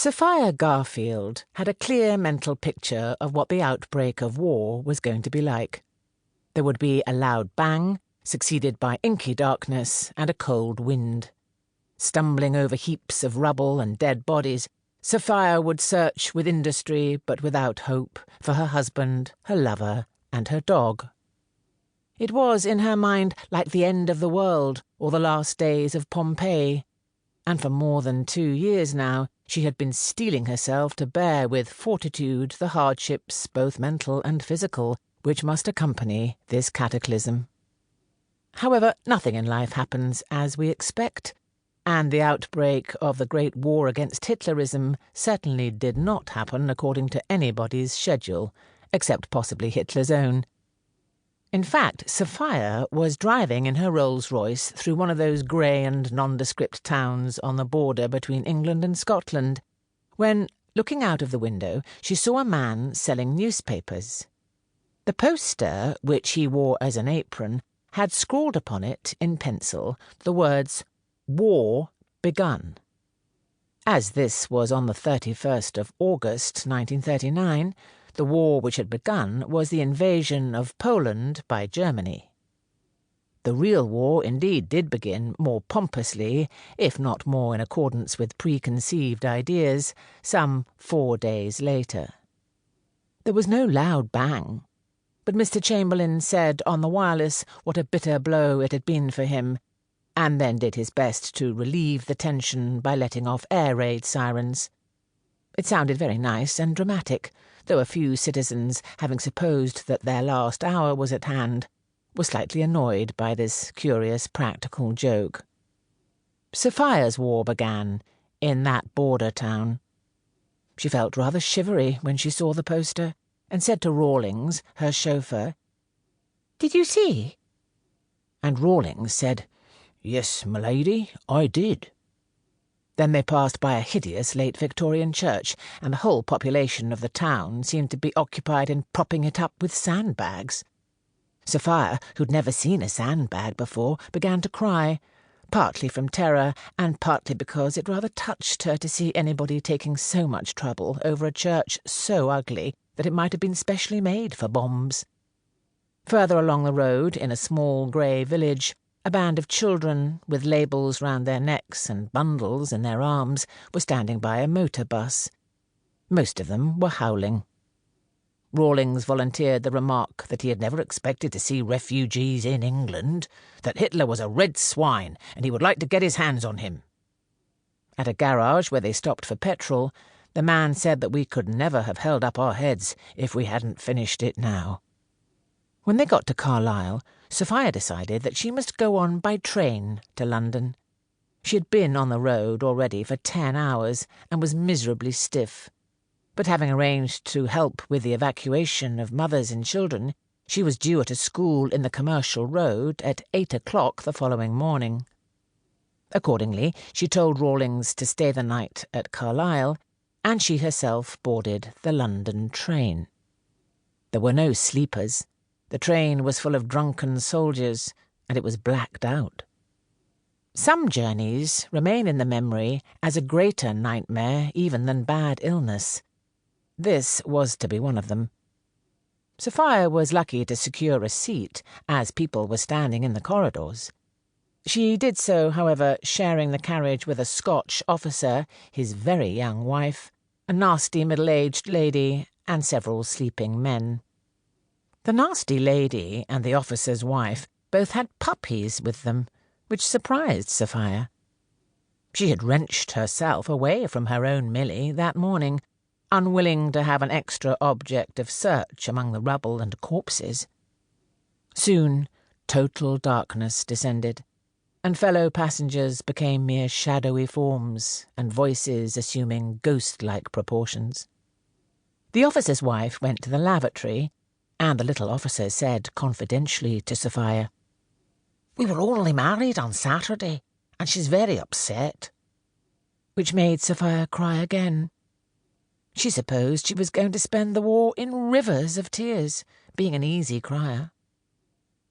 Sophia Garfield had a clear mental picture of what the outbreak of war was going to be like. There would be a loud bang, succeeded by inky darkness and a cold wind. Stumbling over heaps of rubble and dead bodies, Sophia would search with industry but without hope for her husband, her lover, and her dog. It was, in her mind, like the end of the world or the last days of Pompeii, and for more than 2 years now she had been steeling herself to bear with fortitude the hardships, both mental and physical, which must accompany this cataclysm. However, nothing in life happens as we expect, and the outbreak of the Great War against Hitlerism certainly did not happen according to anybody's schedule, except possibly Hitler's own. In fact, Sophia was driving in her Rolls-Royce through one of those grey and nondescript towns on the border between England and Scotland, when, looking out of the window, she saw a man selling newspapers. The poster, which he wore as an apron, had scrawled upon it in pencil the words, "War begun." As this was on the 31st of August 1939, the war which had begun was the invasion of Poland by Germany. The real war indeed did begin more pompously, if not more in accordance with preconceived ideas, some 4 days later. There was no loud bang, but Mr. Chamberlain said on the wireless what a bitter blow it had been for him, and then did his best to relieve the tension by letting off air raid sirens. It sounded very nice and dramatic, though a few citizens, having supposed that their last hour was at hand, were slightly annoyed by this curious practical joke. Sophia's war began in that border town. She felt rather shivery when she saw the poster, and said to Rawlings, her chauffeur, "Did you see?" And Rawlings said, "Yes, m'lady, I did." Then they passed by a hideous late Victorian church, and the whole population of the town seemed to be occupied in propping it up with sandbags. Sophia, who'd never seen a sandbag before, began to cry, partly from terror and partly because it rather touched her to see anybody taking so much trouble over a church so ugly that it might have been specially made for bombs. Further along the road, in a small grey village, a band of children, with labels round their necks and bundles in their arms, were standing by a motor bus. Most of them were howling. Rawlings volunteered the remark that he had never expected to see refugees in England, that Hitler was a red swine and he would like to get his hands on him. At a garage where they stopped for petrol, the man said that we could never have held up our heads if we hadn't finished it now. When they got to Carlisle, Sophia decided that she must go on by train to London. She had been on the road already for 10 hours and was miserably stiff. But having arranged to help with the evacuation of mothers and children, she was due at a school in the Commercial Road at 8 o'clock the following morning. Accordingly, she told Rawlings to stay the night at Carlisle, and she herself boarded the London train. There were no sleepers. The train was full of drunken soldiers, and it was blacked out. Some journeys remain in the memory as a greater nightmare even than bad illness. This was to be one of them. Sophia was lucky to secure a seat, as people were standing in the corridors. She did so, however, sharing the carriage with a Scotch officer, his very young wife, a nasty middle-aged lady, and several sleeping men. The nasty lady and the officer's wife both had puppies with them, which surprised Sophia. She had wrenched herself away from her own Millie that morning, unwilling to have an extra object of search among the rubble and corpses. Soon total darkness descended, and fellow passengers became mere shadowy forms, and voices assuming ghost-like proportions. The officer's wife went to the lavatory, and the little officer said confidentially to Sophia, "We were only married on Saturday, and she's very upset," which made Sophia cry again. She supposed she was going to spend the war in rivers of tears, being an easy crier.